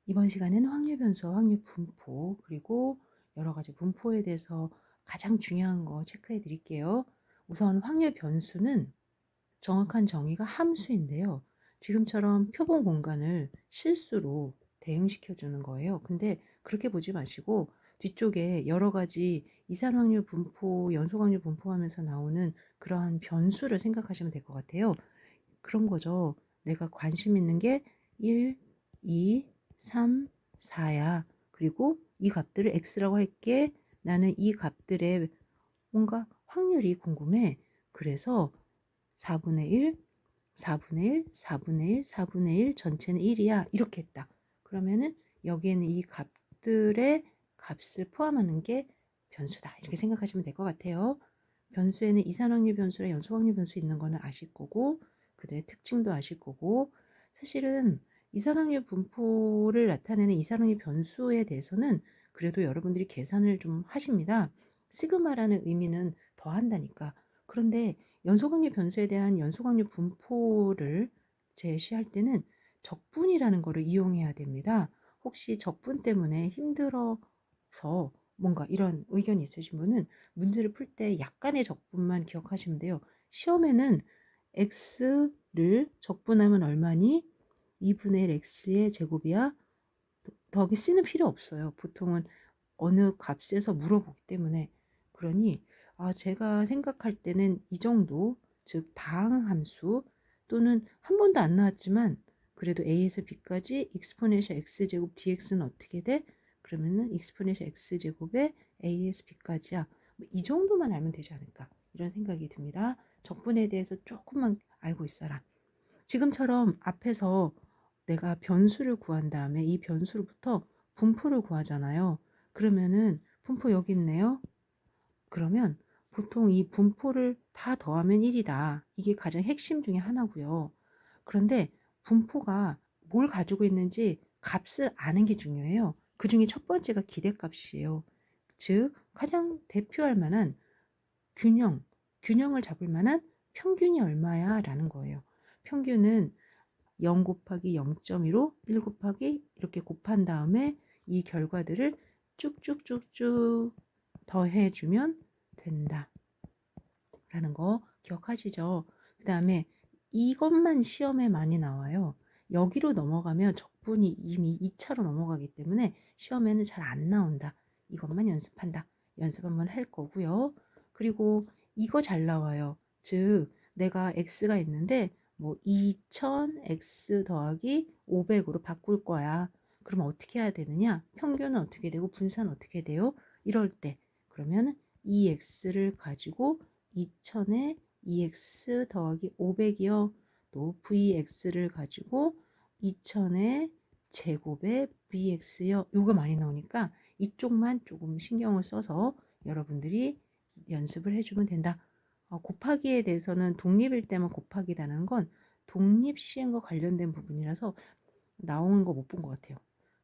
이번 시간에는 확률 변수와 확률 분포, 그리고 여러 가지 분포에 대해서 가장 중요한 거 체크해 드릴게요. 우선 확률 변수는 정확한 정의가 함수인데요. 지금처럼 표본 공간을 실수로 대응시켜 주는 거예요. 근데 그렇게 보지 마시고 뒤쪽에 여러 가지 이산 확률 분포, 연속 확률 분포하면서 나오는 그러한 변수를 생각하시면 될 것 같아요. 그런 거죠. 내가 관심 있는 게 1, 2, 3, 4야. 그리고 이 값들을 x라고 할게. 나는 이 값들의 뭔가 확률이 궁금해. 그래서 4분의 1, 4분의 1, 4분의 1, 4분의 1 전체는 1이야. 이렇게 했다. 그러면은 여기에는 이 값들의 값을 포함하는 게 변수다. 이렇게 생각하시면 될 것 같아요. 변수에는 이산확률 변수랑 연소확률 변수 있는 거는 아실 거고 그들의 특징도 아실 거고 사실은 이산확률 분포를 나타내는 이산확률 변수에 대해서는 그래도 여러분들이 계산을 좀 하십니다. 시그마라는 의미는 더한다니까. 그런데 연소확률 변수에 대한 연소확률 분포를 제시할 때는 적분이라는 거를 이용해야 됩니다. 혹시 적분 때문에 힘들어서 뭔가 이런 의견이 있으신 분은 문제를 풀 때 약간의 적분만 기억하시면 돼요. 시험에는 x를 적분하면 얼마니? 2분의 1 x의 제곱이야. 더하기 c는 필요 없어요. 보통은 어느 값에서 물어보기 때문에. 그러니 제가 생각할 때는 이 정도, 즉 다항함수 또는 한 번도 안 나왔지만 그래도 a에서 b까지 exponential x제곱 dx는 어떻게 돼? 그러면은 exponential x제곱에 a에서 b까지야. 이 정도만 알면 되지 않을까 이런 생각이 듭니다. 적분에 대해서 조금만 알고 있어라. 지금처럼 앞에서 내가 변수를 구한 다음에 이 변수로부터 분포를 구하잖아요. 그러면은 분포 여기 있네요. 그러면 보통 이 분포를 다 더하면 1이다. 이게 가장 핵심 중에 하나고요. 그런데 분포가 뭘 가지고 있는지 값을 아는 게 중요해요. 그 중에 첫 번째가 기대값이에요. 즉 가장 대표할 만한 균형을 잡을 만한 평균이 얼마야 라는 거예요. 평균은 0 곱하기 0.15, 1 곱하기 이렇게 곱한 다음에 이 결과들을 쭉쭉쭉쭉 더해주면 된다 라는 거 기억하시죠? 그 다음에 이것만 시험에 많이 나와요. 여기로 넘어가면 적분이 이미 2차로 넘어가기 때문에 시험에는 잘 안 나온다. 이것만 연습한다. 연습 한번 할 거고요. 그리고 이거 잘 나와요. 즉 내가 x가 있는데 뭐 2000x 더하기 500으로 바꿀 거야. 그럼 어떻게 해야 되느냐? 평균은 어떻게 되고 분산은 어떻게 돼요? 이럴 때 그러면 2x를 가지고 2000에 2x 더하기 500이요. 또 vx를 가지고 2000에 제곱에 bx요. 요거 많이 나오니까 이쪽만 조금 신경을 써서 여러분들이 연습을 해주면 된다. 곱하기에 대해서는 독립일 때만 곱하기라는 건 독립시행과 관련된 부분이라서 나오는 거 못 본 것 같아요.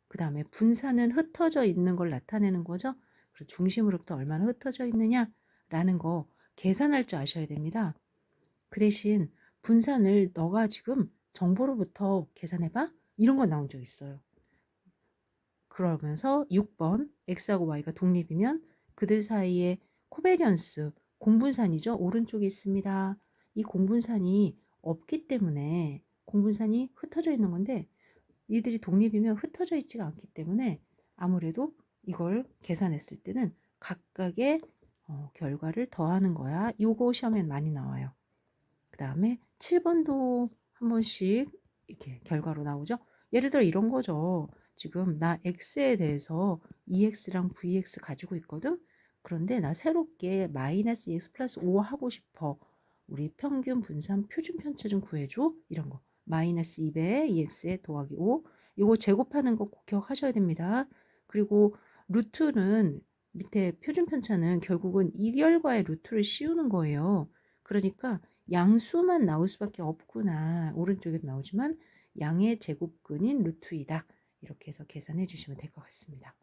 그 다음에 분산은 흩어져 있는 걸 나타내는 거죠. 그래서 중심으로부터 얼마나 흩어져 있느냐라는 거 계산할 줄 아셔야 됩니다. 그 대신 분산을 너가 지금 정보로부터 계산해봐? 이런 거 나온 적 있어요. 그러면서 6번 x하고 y가 독립이면 그들 사이에 코베리언스 공분산이죠. 오른쪽에 있습니다. 이 공분산이 없기 때문에 공분산이 흩어져 있는 건데 이들이 독립이면 흩어져 있지가 않기 때문에 아무래도 이걸 계산했을 때는 각각의 결과를 더하는 거야. 요거 시험엔 많이 나와요. 그 다음에 7번도 한 번씩 이렇게 결과로 나오죠. 예를 들어 이런 거죠. 지금 나 x에 대해서 ex랑 vx 가지고 있거든. 그런데 나 새롭게 마이너스 x 플러스 5 하고 싶어. 우리 평균 분산 표준 편차 좀 구해줘. 이런 거. 마이너스 2배 ex에 더하기 5. 이거 제곱하는 거 꼭 기억하셔야 됩니다. 그리고 루트는 밑에 표준 편차는 결국은 이 결과의 루트를 씌우는 거예요. 그러니까 양수만 나올 수밖에 없구나. 오른쪽에도 나오지만 양의 제곱근인 루트이다. 이렇게 해서 계산해 주시면 될 것 같습니다.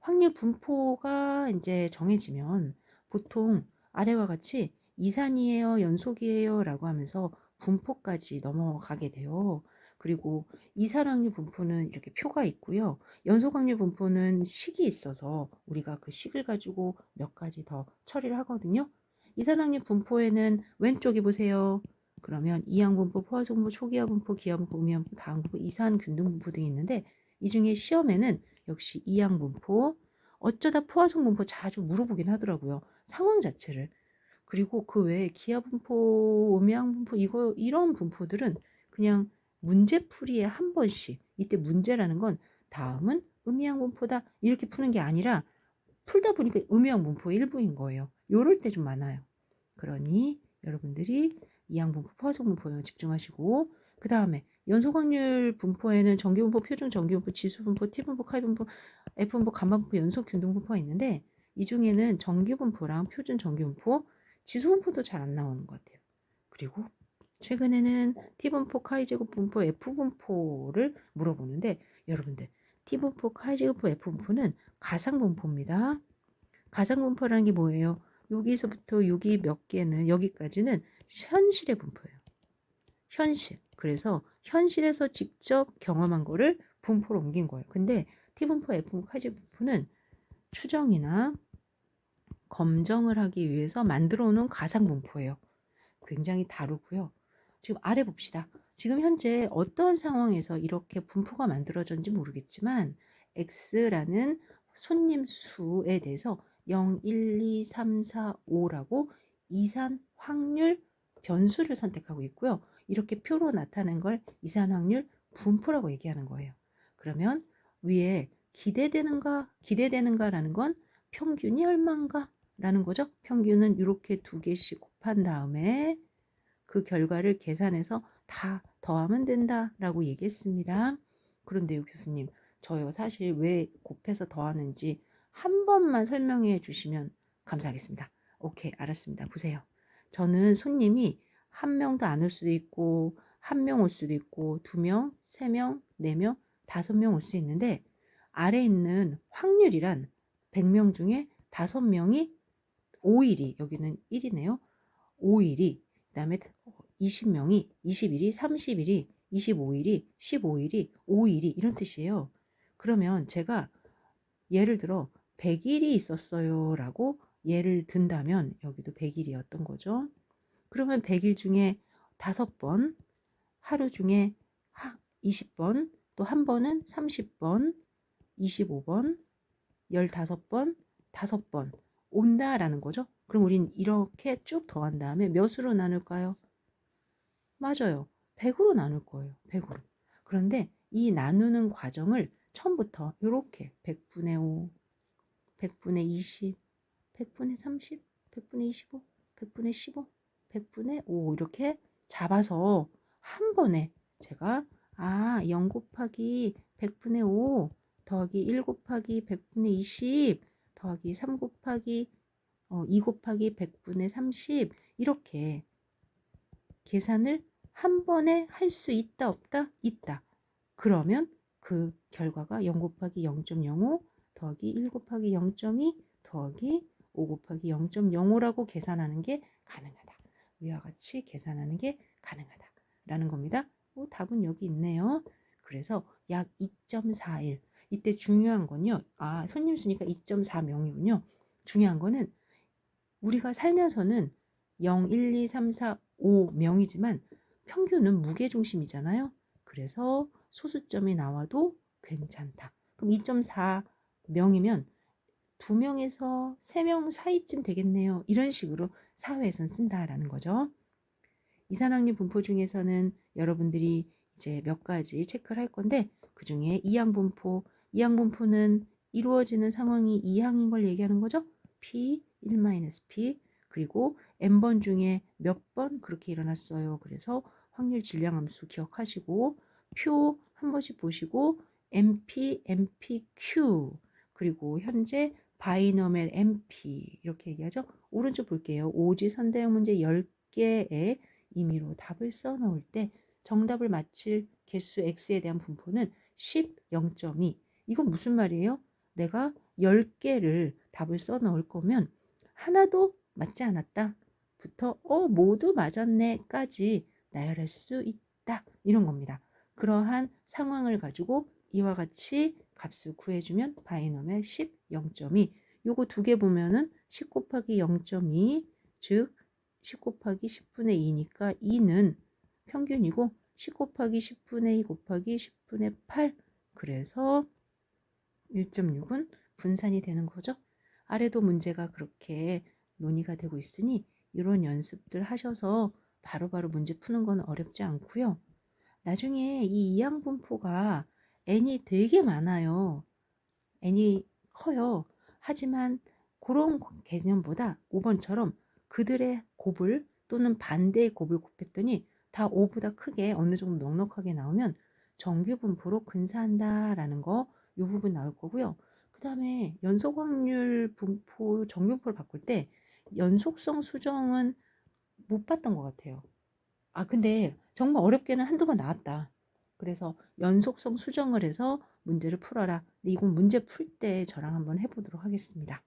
확률 분포가 이제 정해지면 보통 아래와 같이 이산이에요, 연속이에요 라고 하면서 분포까지 넘어가게 돼요. 그리고 이산항류 분포는 이렇게 표가 있고요. 연소각류 분포는 식이 있어서 우리가 그 식을 가지고 몇 가지 더 처리를 하거든요. 이산항류 분포에는 왼쪽에 보세요. 그러면 이항 분포, 포화성 분포, 초기화 분포, 기화 분포, 음이항 분포, 다항 분포, 이산, 균등 분포 등이 있는데 이 중에 시험에는 역시 이항 분포, 어쩌다 포화성 분포 자주 물어보긴 하더라고요. 상황 자체를. 그리고 그 외에 기하 분포, 음양 분포 이런 분포들은 그냥 문제풀이에 한 번씩 이때 문제라는 건 다음은 음양 분포다 이렇게 푸는 게 아니라 풀다 보니까 음양 분포의 일부인 거예요. 요럴 때 좀 많아요. 그러니 여러분들이 이항 분포, 포화성 분포에 집중하시고 그 다음에 연속 확률 분포에는 정기 분포, 표준 정기 분포, 지수 분포, T 분포, K 분포, F 분포, 간반 분포, 연속 균등 분포가 있는데 이 중에는 정기 분포랑 표준 정기 분포, 지수 분포도 잘 안 나오는 것 같아요. 그리고 최근에는 T 분포, K 제곱 분포, F 분포를 물어보는데 여러분들 T 분포, K 제곱 분포, F 분포는 가상 분포입니다. 가상 분포라는 게 뭐예요? 여기서부터 여기 몇 개는 여기까지는 현실의 분포예요. 현실. 그래서 현실에서 직접 경험한 거를 분포로 옮긴 거예요. 근데 T분포, F분포, K분포는 추정이나 검정을 하기 위해서 만들어 놓은 가상 분포예요. 굉장히 다르고요. 지금 아래 봅시다. 지금 현재 어떤 상황에서 이렇게 분포가 만들어졌는지 모르겠지만 X라는 손님 수에 대해서 0, 1, 2, 3, 4, 5라고 이산 확률 변수를 선택하고 있고요. 이렇게 표로 나타낸 걸 이산 확률 분포라고 얘기하는 거예요. 그러면 위에 기대되는가라는 건 평균이 얼마인가 라는 거죠. 평균은 이렇게 두 개씩 곱한 다음에 그 결과를 계산해서 다 더하면 된다라고 얘기했습니다. 그런데요, 교수님, 저요 사실 왜 곱해서 더하는지 한 번만 설명해 주시면 감사하겠습니다. 오케이, 알았습니다. 보세요. 저는 손님이 한 명도 안 올 수도 있고 한 명 올 수도 있고 두 명, 세 명, 네 명, 다섯 명 올 수 있는데 아래 있는 확률이란 100명 중에 5명이 5일이 여기는 1이네요. 5일이 그다음에 20명이 20일이 30일이 25일이 15일이 5일이 이런 뜻이에요. 그러면 제가 예를 들어 100일이 있었어요 라고 예를 든다면 여기도 100일이었던 거죠. 그러면 100일 중에 5번, 하루 중에 20번, 또 한 번은 30번, 25번, 15번, 5번 온다라는 거죠. 그럼 우린 이렇게 쭉 더한 다음에 몇으로 나눌까요? 맞아요. 100으로 나눌 거예요. 100으로. 그런데 이 나누는 과정을 처음부터 이렇게 100분의 5, 100분의 20, 100분의 30, 100분의 25, 100분의 15, 100분의 5 이렇게 잡아서 한 번에 제가 0 곱하기 100분의 5 더하기 1 곱하기 100분의 20 더하기 3 곱하기 2 곱하기 100분의 30 이렇게 계산을 한 번에 할 수 있다 없다? 있다. 그러면 그 결과가 0 곱하기 0.05 더하기 1 곱하기 0.2 더하기 5 곱하기 0.05라고 계산하는 게 가능하다. 위와 같이 계산하는 게 가능하다. 라는 겁니다. 답은 여기 있네요. 그래서 약 2.41. 이때 중요한 건요. 손님 수니까 2.4명이군요. 중요한 거는 우리가 살면서는 0, 1, 2, 3, 4, 5명이지만 평균은 무게중심이잖아요. 그래서 소수점이 나와도 괜찮다. 그럼 2.4명이면 2명에서 3명 사이쯤 되겠네요. 이런 식으로 사회에선 쓴다라는 거죠. 이산항류 분포 중에서는 여러분들이 이제 몇 가지 체크를 할 건데 그 중에 이항 분포는 이루어지는 상황이 이항인 걸 얘기하는 거죠. P, 1-P 그리고 n번 중에 몇 번 그렇게 일어났어요. 그래서 확률 질량함수 기억하시고 표 한 번씩 보시고 MP, MPQ 그리고 현재 바이너멜 MP 이렇게 얘기하죠. 오른쪽 볼게요. 오지 선대형 문제 10개의 임의로 답을 써 넣을 때 정답을 맞힐 개수 X에 대한 분포는 10, 0.2. 이건 무슨 말이에요? 내가 10개를 답을 써 넣을 거면 하나도 맞지 않았다. 부터 모두 맞았네 까지 나열할 수 있다. 이런 겁니다. 그러한 상황을 가지고 이와 같이 값을 구해주면 바이노미얼 10, 0.2 요거 두 개 보면은 10 곱하기 0.2 즉 10 곱하기 10분의 2니까 2는 평균이고 10 곱하기 10분의 2 곱하기 10분의 8 그래서 1.6은 분산이 되는 거죠. 아래도 문제가 그렇게 논의가 되고 있으니 이런 연습들 하셔서 바로바로 문제 푸는 건 어렵지 않고요. 나중에 이 이항분포가 n이 되게 많아요. n이 커요. 하지만 그런 개념보다 5번처럼 그들의 곱을 또는 반대의 곱을 곱했더니 다 5보다 크게 어느 정도 넉넉하게 나오면 정규분포로 근사한다라는 거 이 부분 나올 거고요. 그 다음에 연속 확률 분포 정규분포를 바꿀 때 연속성 수정은 못 봤던 것 같아요. 근데 정말 어렵게는 한두 번 나왔다. 그래서 연속성 수정을 해서 문제를 풀어라. 근데 이건 문제 풀 때 저랑 한번 해보도록 하겠습니다.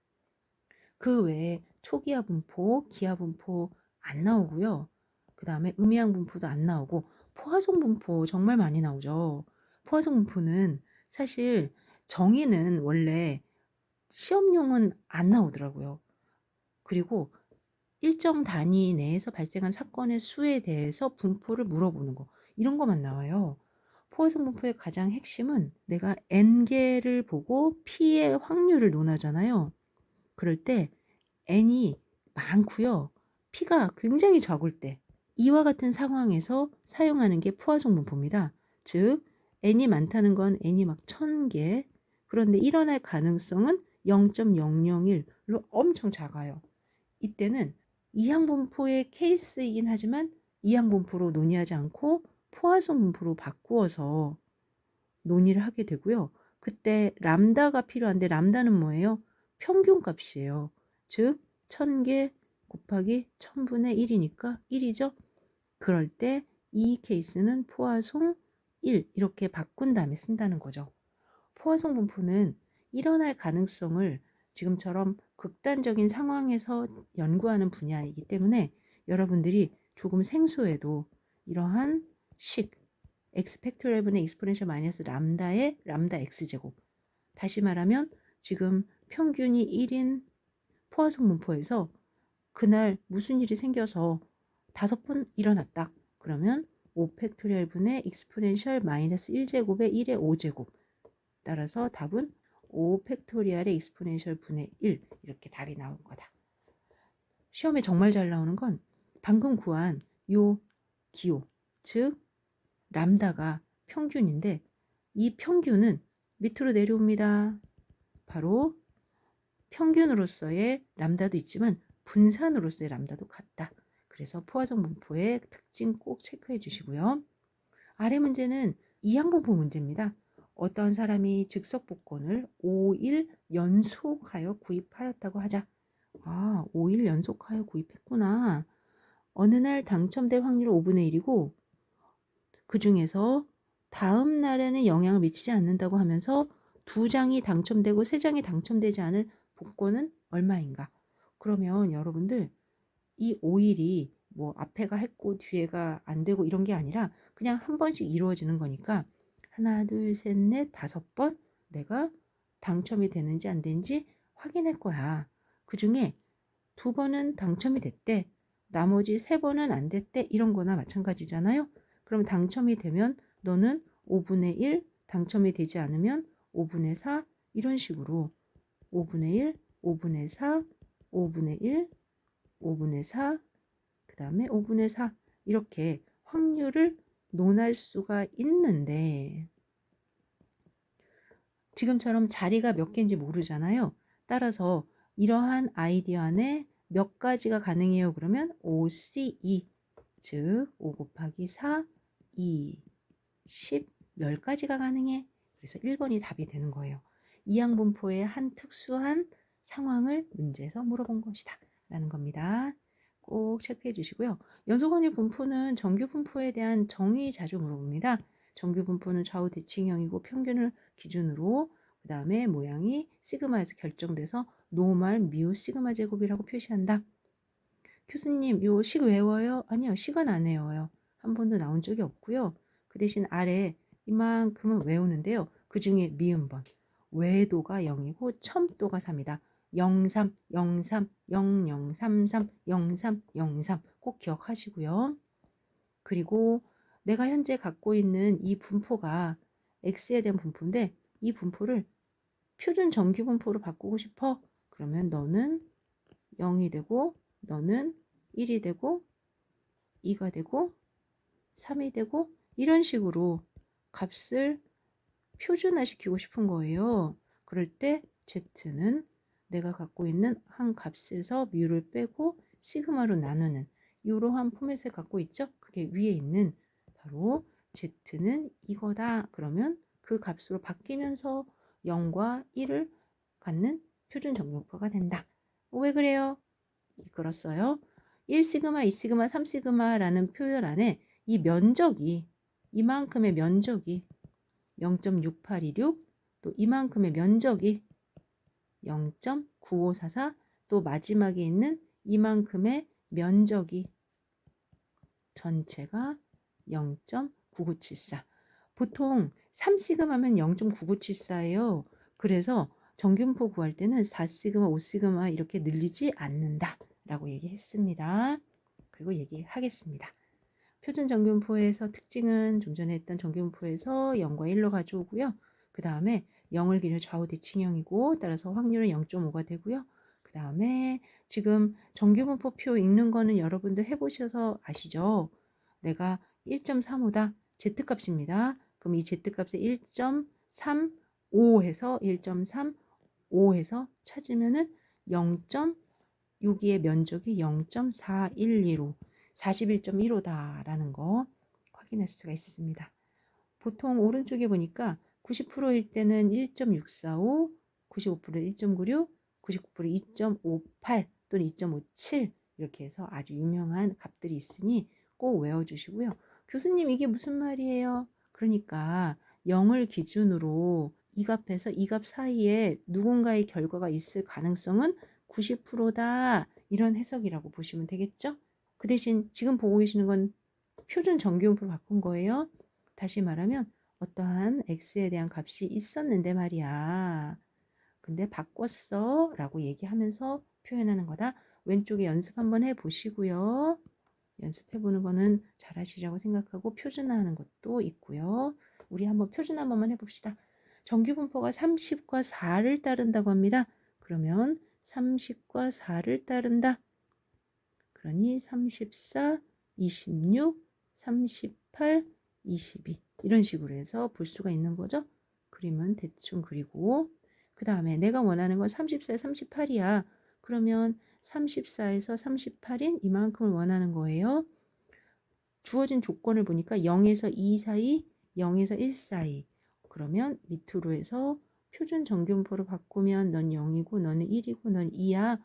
그 외에 초기화 분포, 기하 분포 안 나오고요. 그 다음에 음이항 분포도 안 나오고 포화성 분포 정말 많이 나오죠. 포화성 분포는 사실 정의는 원래 시험용은 안 나오더라고요. 그리고 일정 단위 내에서 발생한 사건의 수에 대해서 분포를 물어보는 거 이런 것만 나와요. 포화성 분포의 가장 핵심은 내가 n개를 보고 p의 확률을 논하잖아요. 그럴 때 n이 많고요. p가 굉장히 적을 때 이와 같은 상황에서 사용하는 게 포화성 분포입니다. 즉 n이 많다는 건 n이 막 1000개 그런데 일어날 가능성은 0.001로 엄청 작아요. 이때는 이항분포의 케이스이긴 하지만 이항분포로 논의하지 않고 포화성 분포로 바꾸어서 논의를 하게 되고요. 그때 람다가 필요한데 람다는 뭐예요? 평균값이에요. 즉 1000개 곱하기 1000분의 1이니까 1이죠. 그럴 때 이 케이스는 포화성 1 이렇게 바꾼 다음에 쓴다는 거죠. 포화성 분포는 일어날 가능성을 지금처럼 극단적인 상황에서 연구하는 분야이기 때문에 여러분들이 조금 생소해도 이러한 식 x 팩토리얼 분의 익스포넨셜 마이너스 람다의 람다 x제곱 다시 말하면 지금 평균이 1인 포화성 분포에서 그날 무슨 일이 생겨서 5번 일어났다. 그러면 5 팩토리얼 분의 익스포넨셜 마이너스 1제곱의 1의 5제곱 따라서 답은 5 팩토리얼의 익스포넨셜 분의 1 이렇게 답이 나온 거다. 시험에 정말 잘 나오는 건 방금 구한 요 기호 즉 람다가 평균인데 이 평균은 밑으로 내려옵니다. 바로 평균으로서의 람다도 있지만 분산으로서의 람다도 같다. 그래서 포화정 분포의 특징 꼭 체크해 주시고요. 아래 문제는 이항분포 문제입니다. 어떤 사람이 즉석 복권을 5일 연속하여 구입하였다고 하자. 5일 연속하여 구입했구나. 어느 날 당첨될 확률 5분의 1이고 그 중에서 다음 날에는 영향을 미치지 않는다고 하면서 2장이 당첨되고 3장이 당첨되지 않을 복권은 얼마인가? 그러면 여러분들 이 5일이 뭐 앞에가 했고 뒤에가 안 되고 이런 게 아니라 그냥 한 번씩 이루어지는 거니까 하나, 둘, 셋, 넷, 5번 내가 당첨이 되는지 안 되는지 확인할 거야. 그 중에 2번은 당첨이 됐대. 나머지 3번은 안 됐대. 이런 거나 마찬가지잖아요. 그럼 당첨이 되면 너는 5분의 1, 당첨이 되지 않으면 5분의 4 이런 식으로 5분의 1, 5분의 4, 5분의 1, 5분의 4, 그 다음에 5분의 4 이렇게 확률을 논할 수가 있는데 지금처럼 자리가 몇 개인지 모르잖아요. 따라서 이러한 아이디어 안에 몇 가지가 가능해요. 그러면 5C2 즉 5 곱하기 4, 2, 10, 10가지가 가능해. 그래서 1번이 답이 되는 거예요. 이항분포의 한 특수한 상황을 문제에서 물어본 것이다. 라는 겁니다. 꼭 체크해 주시고요. 연속확률 분포는 정규 분포에 대한 정의 자주 물어봅니다. 정규 분포는 좌우 대칭형이고 평균을 기준으로 그 다음에 모양이 시그마에서 결정돼서 노멀 뮤 시그마 제곱이라고 표시한다. 교수님 요 식 외워요? 아니요 식은 안 외워요. 한 번도 나온 적이 없고요. 그 대신 아래 이만큼은 외우는데요. 그 중에 미음번 외도가 0이고 첨도가 3이다. 03, 03, 0033, 03, 03 꼭 기억하시고요. 그리고 내가 현재 갖고 있는 이 분포가 x에 대한 분포인데 이 분포를 표준 정규 분포로 바꾸고 싶어? 그러면 너는 0이 되고 너는 1이 되고 2가 되고 3이 되고 이런 식으로 값을 표준화시키고 싶은 거예요. 그럴 때 Z는 내가 갖고 있는 한 값에서 뮤를 빼고 시그마로 나누는 이러한 포맷을 갖고 있죠. 그게 위에 있는 바로 Z는 이거다. 그러면 그 값으로 바뀌면서 0과 1을 갖는 표준 정렬표가 된다. 왜 그래요? 이끌었어요. 1시그마, 2시그마, 3시그마라는 표현 안에 이 면적이 이만큼의 면적이 0.6826 또 이만큼의 면적이 0.9544 또 마지막에 있는 이만큼의 면적이 전체가 0.9974 보통 3시그마면 0.9974예요. 그래서 정균포 구할 때는 4시그마, 5시그마 이렇게 늘리지 않는다 라고 얘기했습니다. 그리고 얘기하겠습니다. 표준 정균포에서 특징은 좀 전에 했던 정균포에서 0과 1로 가져오고요. 그 다음에 0을 기준 좌우 대칭형이고 따라서 확률은 0.5가 되고요. 그 다음에 지금 정규분포표 읽는 거는 여러분들 해보셔서 아시죠? 내가 1.35다. Z값입니다. 그럼 이 Z값에 1.35 해서 1.35 해서 찾으면은 0. 여기에 면적이 0.4115 41.15다라는 거 확인할 수가 있습니다. 보통 오른쪽에 보니까 90%일 때는 1.645, 95%는 1.96, 99%는 2.58 또는 2.57 이렇게 해서 아주 유명한 값들이 있으니 꼭 외워주시고요. 교수님 이게 무슨 말이에요? 그러니까 0을 기준으로 이 값에서 이 값 사이에 누군가의 결과가 있을 가능성은 90%다 이런 해석이라고 보시면 되겠죠? 그 대신 지금 보고 계시는 건 표준 정규분포로 바꾼 거예요. 다시 말하면 어떠한 x에 대한 값이 있었는데 말이야. 근데 바꿨어 라고 얘기하면서 표현하는 거다. 왼쪽에 연습 한번 해보시고요. 연습해보는 거는 잘하시라고 생각하고 표준화하는 것도 있고요. 우리 한번 표준 한 번만 해봅시다. 정규분포가 30과 4를 따른다고 합니다. 그러면 30과 4를 따른다. 그러니 34, 26, 38, 22 이런 식으로 해서 볼 수가 있는 거죠. 그림은 대충 그리고 그 다음에 내가 원하는 건 34, 38이야. 그러면 34에서 38인 이만큼을 원하는 거예요. 주어진 조건을 보니까 0에서 2 사이, 0에서 1 사이. 그러면 밑으로 해서 표준 정균포로 바꾸면 넌 0이고 너는 1이고 넌 2야.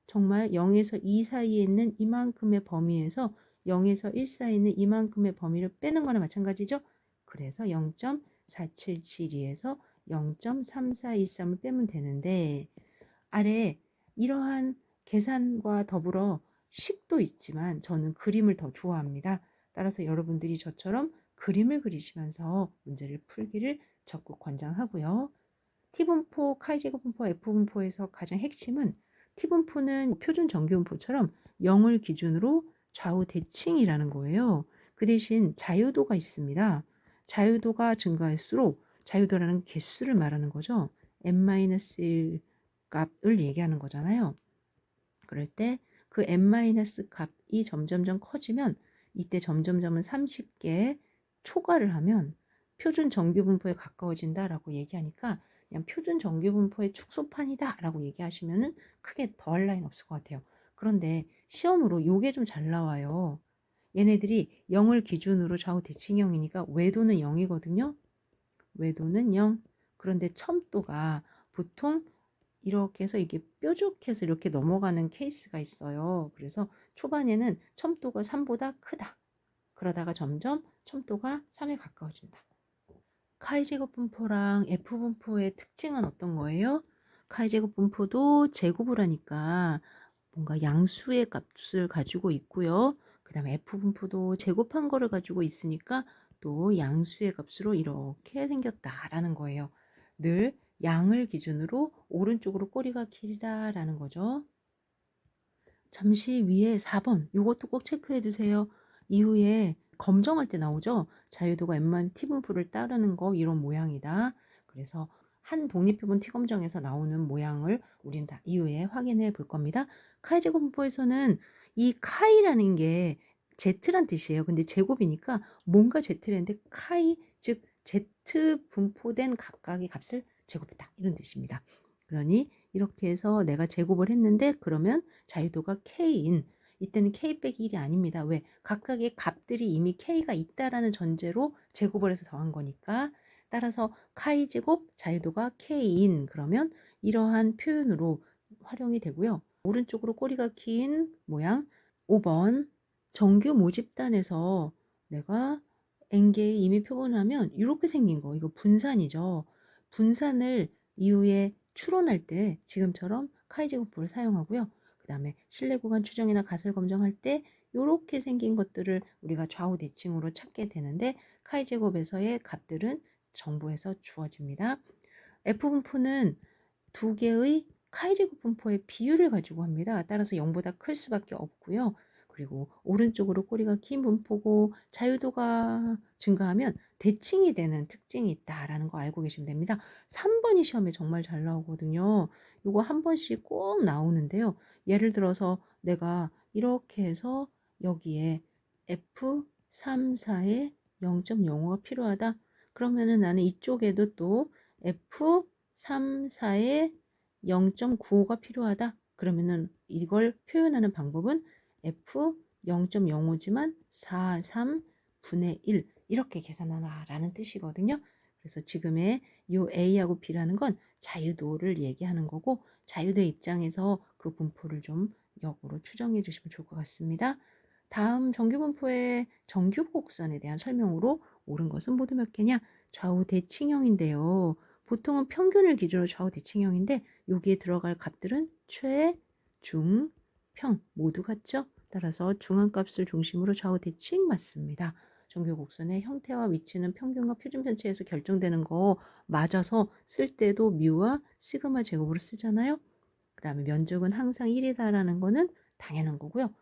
정말 0에서 2 사이에 있는 이만큼의 범위에서 0에서 1 사이에 있는 이만큼의 범위를 빼는 거나 마찬가지죠. 그래서 0.4772에서 0.3423을 빼면 되는데 아래 이러한 계산과 더불어 식도 있지만 저는 그림을 더 좋아합니다. 따라서 여러분들이 저처럼 그림을 그리시면서 문제를 풀기를 적극 권장하고요. T분포, 카이제거 분포, F분포에서 가장 핵심은 T분포는 표준 정규분포처럼 0을 기준으로 좌우 대칭이라는 거예요. 그 대신 자유도가 있습니다. 자유도가 증가할수록 자유도라는 개수를 말하는 거죠. n-1 값을 얘기하는 거잖아요. 그럴 때 그 n- 값이 점점점 커지면 이때 점점점은 30개 초과를 하면 표준 정규분포에 가까워진다라고 얘기하니까 그냥 표준 정규분포의 축소판이다 라고 얘기하시면은 크게 더할 나위는 없을 것 같아요. 그런데 시험으로 요게 좀 잘 나와요. 얘네들이 0을 기준으로 좌우 대칭형이니까 외도는 0이거든요. 외도는 0. 그런데 첨도가 보통 이렇게 해서 이게 뾰족해서 이렇게 넘어가는 케이스가 있어요. 그래서 초반에는 첨도가 3보다 크다. 그러다가 점점 첨도가 3에 가까워진다. 카이제곱 분포랑 F분포의 특징은 어떤 거예요? 카이제곱 분포도 제곱을 하니까 뭔가 양수의 값을 가지고 있고요. 그 다음에 F분포도 제곱한 거를 가지고 있으니까 이것도 양수의 값으로 이렇게 생겼다라는 거예요. 늘 양을 기준으로 오른쪽으로 꼬리가 길다라는 거죠. 잠시 위에 4번 요것도 꼭 체크해 두세요. 이후에 검정할 때 나오죠. 자유도가 웬만한 T분포를 따르는 거 이런 모양이다. 그래서 한 독립해본 T검정에서 나오는 모양을 우리는 다 이후에 확인해 볼 겁니다. 카이 제곱 분포에서는 이 카이라는 게 Z란 뜻이에요. 근데 제곱이니까 뭔가 Z랬는데 카이 즉 Z 분포된 각각의 값을 제곱했다 이런 뜻입니다. 그러니 이렇게 해서 내가 제곱을 했는데 그러면 자유도가 K인 이때는 K 빼기 1이 아닙니다. 왜? 각각의 값들이 이미 K가 있다라는 전제로 제곱을 해서 더한 거니까 따라서 카이 제곱 자유도가 K인 그러면 이러한 표현으로 활용이 되고요. 오른쪽으로 꼬리가 긴 모양 5번 정규 모집단에서 내가 N개에 이미 표본하면 이렇게 생긴 거 이거 분산이죠. 분산을 이후에 추론할 때 지금처럼 카이 제곱법을 사용하고요. 그 다음에 실내 구간 추정이나 가설 검정할 때 이렇게 생긴 것들을 우리가 좌우 대칭으로 찾게 되는데 카이 제곱에서의 값들은 정보에서 주어집니다. F분포는 두 개의 카이 제곱 분포의 비율을 가지고 합니다. 따라서 0보다 클 수밖에 없고요. 그리고 오른쪽으로 꼬리가 긴 분포고 자유도가 증가하면 대칭이 되는 특징이 있다라는 거 알고 계시면 됩니다. 3번이 시험에 정말 잘 나오거든요. 이거 한 번씩 꼭 나오는데요. 예를 들어서 내가 이렇게 해서 여기에 F3, 4에 0.05가 필요하다. 그러면은 나는 이쪽에도 또 F3, 4에 0.95가 필요하다. 그러면은 이걸 표현하는 방법은 F 0.05지만 4, 3분의 1 이렇게 계산하라 라는 뜻이거든요. 그래서 지금의 이 A하고 B라는 건 자유도를 얘기하는 거고 자유도의 입장에서 그 분포를 좀 역으로 추정해 주시면 좋을 것 같습니다. 다음 정규분포의 정규곡선에 대한 설명으로 옳은 것은 모두 몇 개냐? 좌우 대칭형인데요. 보통은 평균을 기준으로 좌우 대칭형인데 여기에 들어갈 값들은 최, 중, 평 모두 같죠? 따라서 중앙값을 중심으로 좌우 대칭 맞습니다. 정규 곡선의 형태와 위치는 평균과 표준 편차에서 결정되는 거 맞아서 쓸 때도 뮤와 시그마 제곱으로 쓰잖아요. 그 다음에 면적은 항상 1이다라는 거는 당연한 거고요.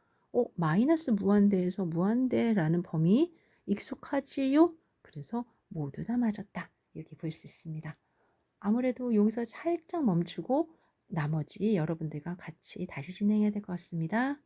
마이너스 무한대에서 무한대라는 범위 익숙하지요? 그래서 모두 다 맞았다. 이렇게 볼 수 있습니다. 아무래도 여기서 살짝 멈추고 나머지 여러분들과 같이 다시 진행해야 될 것 같습니다.